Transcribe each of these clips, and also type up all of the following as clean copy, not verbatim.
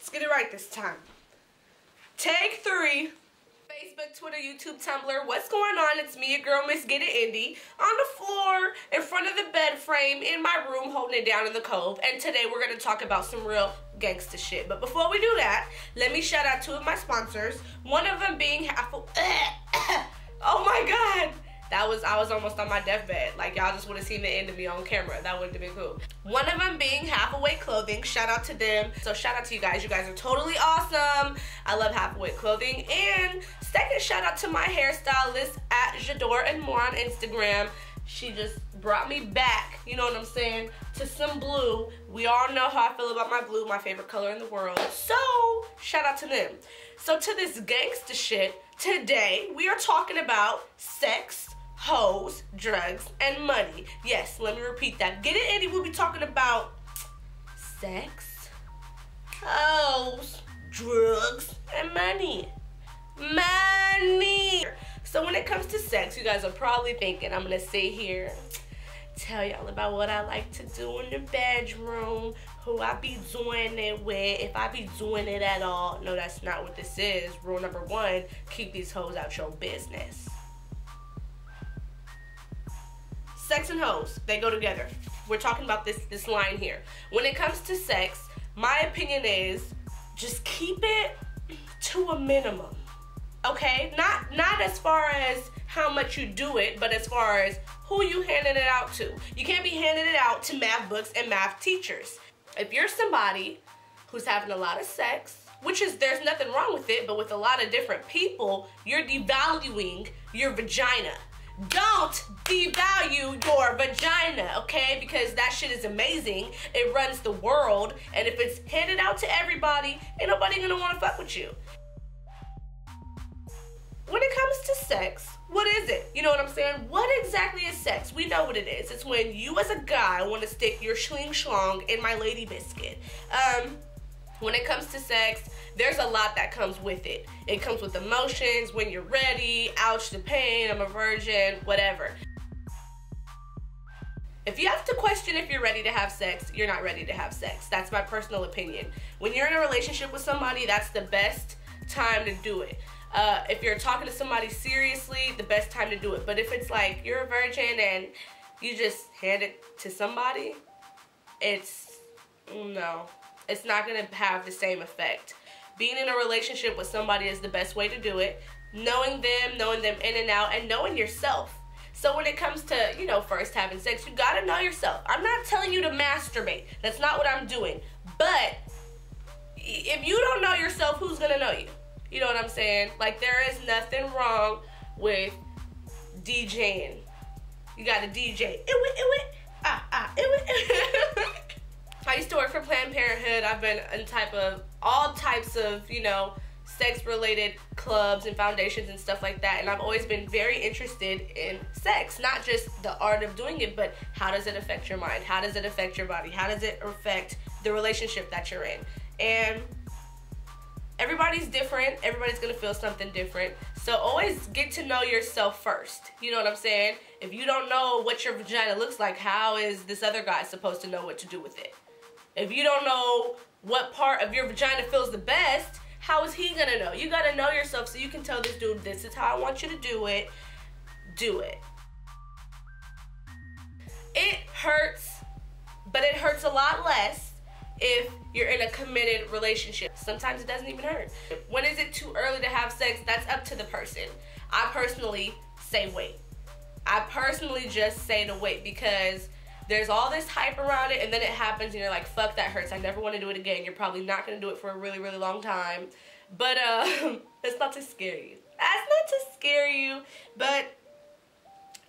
Let's get it right this time. Take 3. Facebook, Twitter, YouTube, Tumblr. What's going on? It's me, your girl, Miss GetItIndy, on the floor in front of the bed frame in my room, holding it down in the cove. And today we're going to talk about some real gangsta shit. But before we do that, let me shout out 2 of my sponsors. One of them being oh my God. I was almost on my deathbed. Like, y'all just would have seen the end of me on camera. That wouldn't have been cool. One of them being Halfaway Clothing. Shout out to them. So shout out to you guys. You guys are totally awesome. I love Halfaway Clothing. And second shout out to my hairstylist at J'adore and More on Instagram. She just brought me back, you know what I'm saying, to some blue. We all know how I feel about my blue, my favorite color in the world. So shout out to them. So to this gangsta shit, today we are talking about sex, hoes, drugs, and money. Yes, let me repeat that. Get it, Indy. We'll be talking about sex, hoes, drugs, and money. Money. So when it comes to sex, you guys are probably thinking I'm gonna sit here, tell y'all about what I like to do in the bedroom, who I be doing it with, if I be doing it at all. No, that's not what this is. Rule number 1, keep these hoes out your business. Sex and hoes, they go together. We're talking about this line here. When it comes to sex, my opinion is just keep it to a minimum. Okay? Not as far as how much you do it, but as far as who you handing it out to. You can't be handing it out to math books and math teachers. If you're somebody who's having a lot of sex, which is, there's nothing wrong with it, but with a lot of different people, you're devaluing your vagina. Don't devalue your vagina, okay? Because that shit is amazing. It runs the world. And if it's handed out to everybody, ain't nobody gonna wanna fuck with you. When it comes to sex, what is it? You know what I'm saying? What exactly is sex? We know what it is. It's when you as a guy want to stick your schling schlong in my lady biscuit. When it comes to sex, there's a lot that comes with it. It comes with emotions, when you're ready, ouch the pain, I'm a virgin, whatever. If you have to question if you're ready to have sex, you're not ready to have sex. That's my personal opinion. When you're in a relationship with somebody, that's the best time to do it. If you're talking to somebody seriously, the best time to do it. But if it's like you're a virgin and you just hand it to somebody, no. It's not going to have the same effect. Being in a relationship with somebody is the best way to do it. Knowing them in and out, and knowing yourself. So when it comes to, you know, first having sex, you got to know yourself. I'm not telling you to masturbate. That's not what I'm doing. But if you don't know yourself, who's going to know you? You know what I'm saying? Like, there is nothing wrong with DJing. You got to DJ. I used to work for Planned Parenthood. I've been in all types of, you know, sex-related clubs and foundations and stuff like that. And I've always been very interested in sex. Not just the art of doing it, but how does it affect your mind? How does it affect your body? How does it affect the relationship that you're in? And everybody's different. Everybody's going to feel something different. So always get to know yourself first. You know what I'm saying? If you don't know what your vagina looks like, how is this other guy supposed to know what to do with it? If you don't know what part of your vagina feels the best, how is he gonna know? You gotta know yourself so you can tell this dude, this is how I want you to do it. Do it. It hurts, but it hurts a lot less if you're in a committed relationship. Sometimes it doesn't even hurt. When is it too early to have sex? That's up to the person. I personally say wait. I personally just say to wait, because there's all this hype around it, and then it happens and you're like, fuck, that hurts. I never want to do it again. You're probably not going to do it for a really, really long time. But it's not to scare you. That's not to scare you, but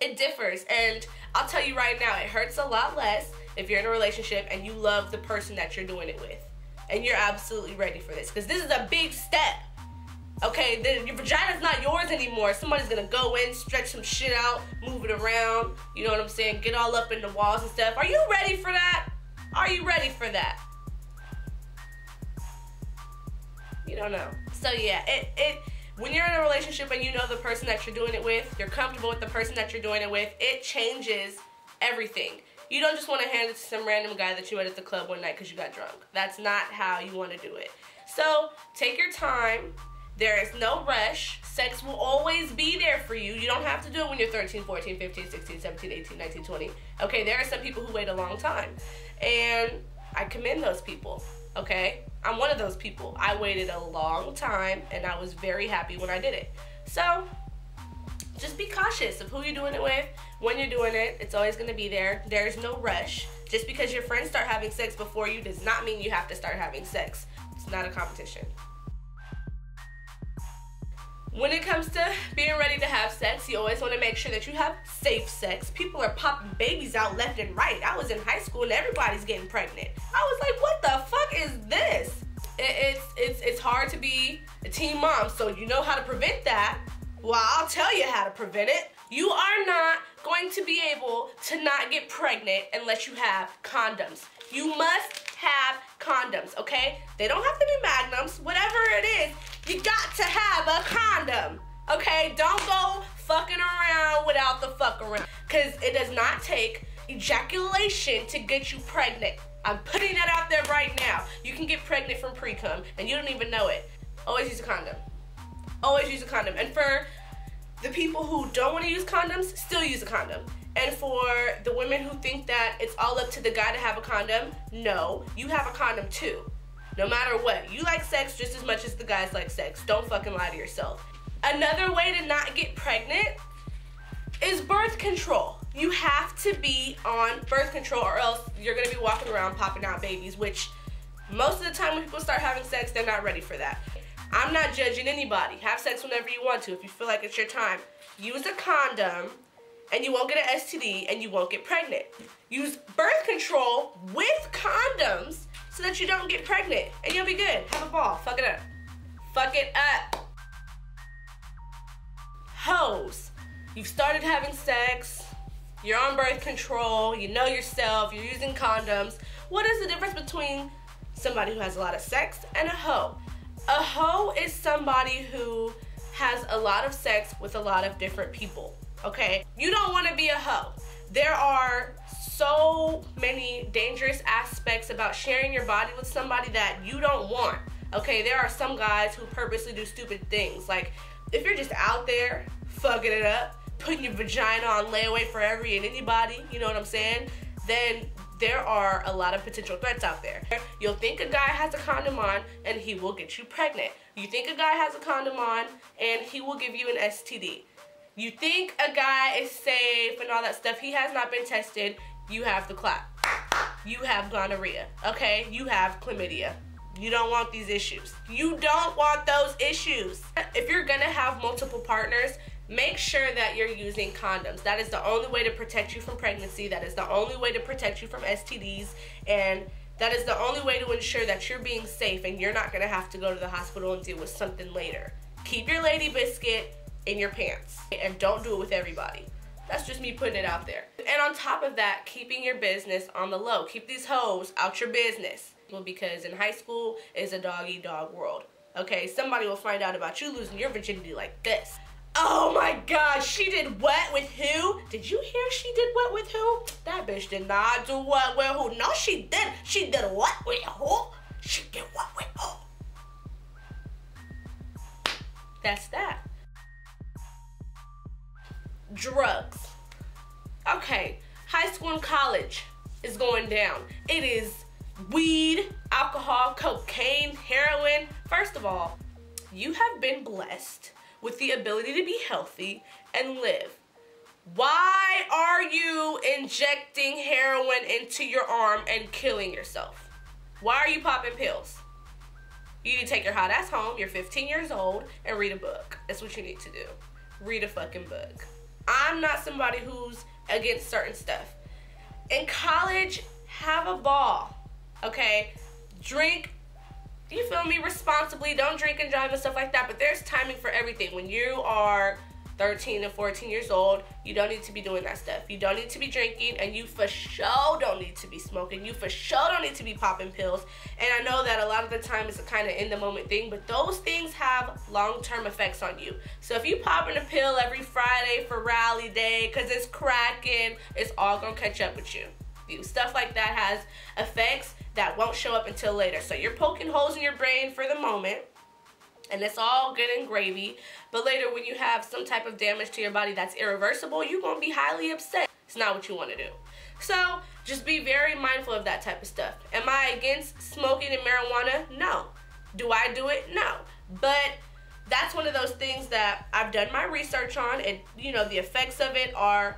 it differs. And I'll tell you right now, it hurts a lot less if you're in a relationship and you love the person that you're doing it with. And you're absolutely ready for this, because this is a big step. Okay, your vagina's not yours anymore. Somebody's gonna go in, stretch some shit out, move it around, you know what I'm saying, get all up in the walls and stuff. Are you ready for that? Are you ready for that? You don't know. So yeah, when you're in a relationship and you know the person that you're doing it with, you're comfortable with the person that you're doing it with, it changes everything. You don't just want to hand it to some random guy that you met at the club one night because you got drunk. That's not how you want to do it. So take your time. There is no rush. Sex will always be there for you. You don't have to do it when you're 13, 14, 15, 16, 17, 18, 19, 20. Okay, there are some people who wait a long time. And I commend those people, okay? I'm one of those people. I waited a long time, and I was very happy when I did it. So just be cautious of who you're doing it with, when you're doing it. It's always going to be there. There's no rush. Just because your friends start having sex before you does not mean you have to start having sex. It's not a competition. When it comes to being ready to have sex, you always want to make sure that you have safe sex. People are popping babies out left and right. I was in high school and everybody's getting pregnant. I was like, what the fuck is this? It's hard to be a teen mom, so you know how to prevent that. Well, I'll tell you how to prevent it. You are not going to be able to not get pregnant unless you have condoms. You must have condoms, okay? They don't have to be magnums, whatever it is. You got to have a condom, okay? Don't go fucking around without the fuck around, because it does not take ejaculation to get you pregnant. I'm putting that out there right now. You can get pregnant from pre-cum, and you don't even know it. Always use a condom. Always use a condom. And for the people who don't want to use condoms, still use a condom. And for the women who think that it's all up to the guy to have a condom, no, you have a condom too. No matter what, you like sex just as much as the guys like sex. Don't fucking lie to yourself. Another way to not get pregnant is birth control. You have to be on birth control or else you're gonna be walking around popping out babies, which most of the time when people start having sex, they're not ready for that. I'm not judging anybody. Have sex whenever you want to if you feel like it's your time. Use a condom and you won't get an STD and you won't get pregnant. Use birth control with condoms so that you don't get pregnant and you'll be good. Have a ball. Fuck it up. Fuck it up. Hoes. You've started having sex. You're on birth control. You know yourself. You're using condoms. What is the difference between somebody who has a lot of sex and a hoe? A hoe is somebody who has a lot of sex with a lot of different people, okay? You don't want to be a hoe. There are so many dangerous aspects about sharing your body with somebody that you don't want, okay? There are some guys who purposely do stupid things. Like, if you're just out there fucking it up, putting your vagina on layaway for every and anybody, you know what I'm saying? Then there are a lot of potential threats out there. You'll think a guy has a condom on and he will get you pregnant. You think a guy has a condom on and he will give you an STD. You think a guy is safe and all that stuff. He has not been tested. You have the clap. You have gonorrhea, okay? You have chlamydia. You don't want these issues. You don't want those issues. If you're gonna have multiple partners, make sure that you're using condoms. That is the only way to protect you from pregnancy. That is the only way to protect you from STDs. And that is the only way to ensure that you're being safe and you're not gonna have to go to the hospital and deal with something later. Keep your lady biscuit in your pants and don't do it with everybody. That's just me putting it out there. And on top of that, keeping your business on the low. Keep these hoes out your business. Because in high school, it's a dog-eat-dog world. Okay, somebody will find out about you losing your virginity like this. Oh my God, she did what with who? Did you hear she did what with who? That bitch did not do what with who. No, she did. She did what with who? She did what with who? That's that. Drugs. Okay, high school and college is going down. It is weed, alcohol, cocaine, heroin. First of all, you have been blessed with the ability to be healthy and live. Why are you injecting heroin into your arm and killing yourself? Why are you popping pills? You need to take your hot ass home, you're 15 years old, and read a book. That's what you need to do. Read a fucking book. I'm not somebody who's against certain stuff. In college, have a ball, okay? Drink, you feel me, responsibly. Don't drink and drive and stuff like that, but there's timing for everything. When you are 13 and 14 years old, you don't need to be doing that stuff. You don't need to be drinking, and you for sure don't need to be smoking. You for sure don't need to be popping pills. And I know that a lot of the time it's a kind of in-the-moment thing, but those things have long-term effects on you. So if you popping a pill every Friday for rally day because it's cracking, it's all gonna catch up with you. you. Stuff like that has effects that won't show up until later. So you're poking holes in your brain for the moment, and it's all good and gravy, but later when you have some type of damage to your body that's irreversible, you're going to be highly upset. It's not what you want to do. So just be very mindful of that type of stuff. Am I against smoking and marijuana? No. Do I do it? No. But that's one of those things that I've done my research on, and you know, the effects of it are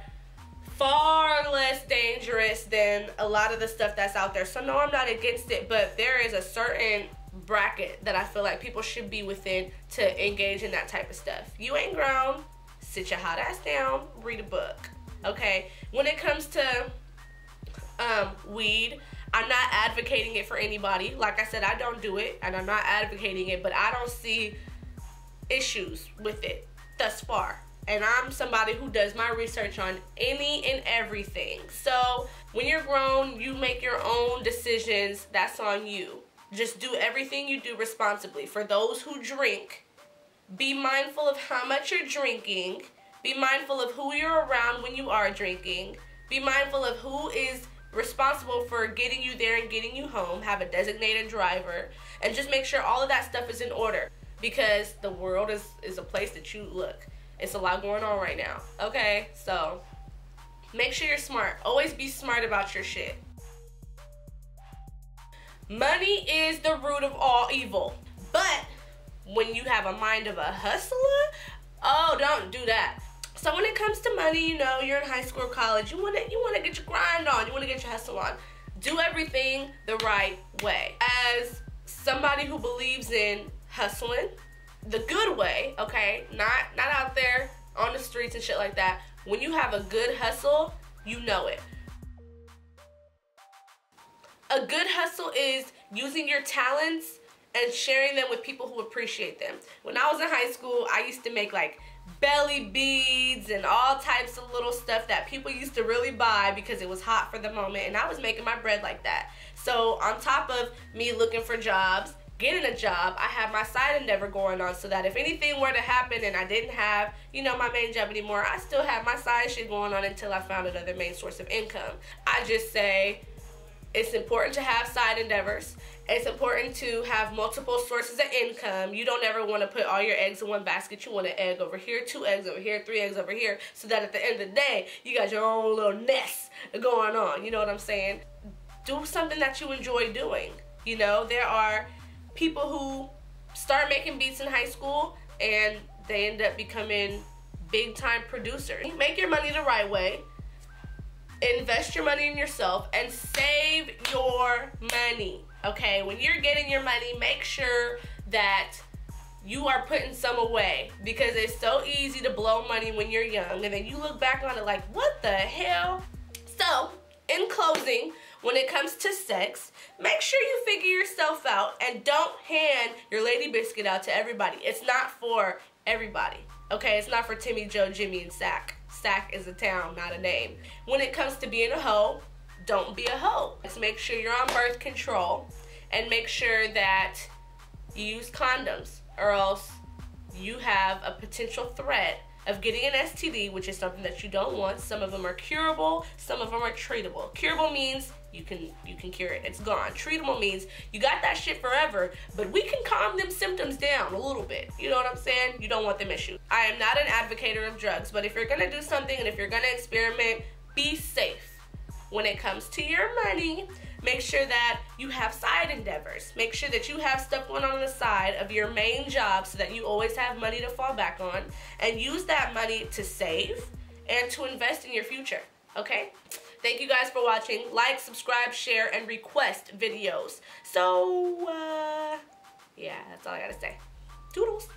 far less dangerous than a lot of the stuff that's out there. So no, I'm not against it, but there is a certain bracket that I feel like people should be within to engage in that type of stuff. You ain't grown, sit your hot ass down, read a book, okay? When it comes to weed, I'm not advocating it for anybody. Like I said, I don't do it, and I'm not advocating it, but I don't see issues with it thus far. And I'm somebody who does my research on any and everything. So when you're grown, you make your own decisions. That's on you. Just do everything you do responsibly. For those who drink, be mindful of how much you're drinking. Be mindful of who you're around when you are drinking. Be mindful of who is responsible for getting you there and getting you home. Have a designated driver. And just make sure all of that stuff is in order. Because the world is a place that you look. It's a lot going on right now. Okay? So make sure you're smart. Always be smart about your shit. Money is the root of all evil. But when you have a mind of a hustler, oh, don't do that. So when it comes to money, you know, you're in high school or college, you wanna get your grind on, you wanna get your hustle on. Do everything the right way. As somebody who believes in hustling the good way, okay? Not out there on the streets and shit like that. When you have a good hustle, you know it. A good hustle is using your talents and sharing them with people who appreciate them. When I was in high school, I used to make like belly beads and all types of little stuff that people used to really buy because it was hot for the moment, and I was making my bread like that. So on top of me looking for jobs, getting a job, I have my side endeavor going on so that if anything were to happen and I didn't have, you know, my main job anymore, I still have my side shit going on until I found another main source of income. I just say it's important to have side endeavors. It's important to have multiple sources of income. You don't ever want to put all your eggs in one basket. You want an egg over here, 2 eggs over here, 3 eggs over here, so that at the end of the day, you got your own little nest going on. You know what I'm saying? Do something that you enjoy doing. You know, there are people who start making beats in high school and they end up becoming big time producers. Make your money the right way. Invest your money in yourself and save your money. Okay, when you're getting your money, make sure that you are putting some away, because it's so easy to blow money when you're young and then you look back on it like, what the hell? So, in closing, when it comes to sex, make sure you figure yourself out and don't hand your lady biscuit out to everybody. It's not for everybody, okay? It's not for Timmy, Joe, Jimmy, and Sack. Sack is a town, not a name. When it comes to being a hoe, don't be a hoe. Let's make sure you're on birth control and make sure that you use condoms, or else you have a potential threat of getting an STD, which is something that you don't want. Some of them are curable, some of them are treatable. Curable means you can cure it, it's gone. Treatable means you got that shit forever, but we can calm them symptoms down a little bit. You know what I'm saying? You don't want them issues. I am not an advocate of drugs, but if you're gonna do something and if you're gonna experiment, be safe. When it comes to your money, make sure that you have side endeavors. Make sure that you have stuff going on the side of your main job so that you always have money to fall back on, and use that money to save and to invest in your future, okay? Thank you guys for watching. Like, subscribe, share, and request videos. So, yeah, that's all I gotta say. Toodles.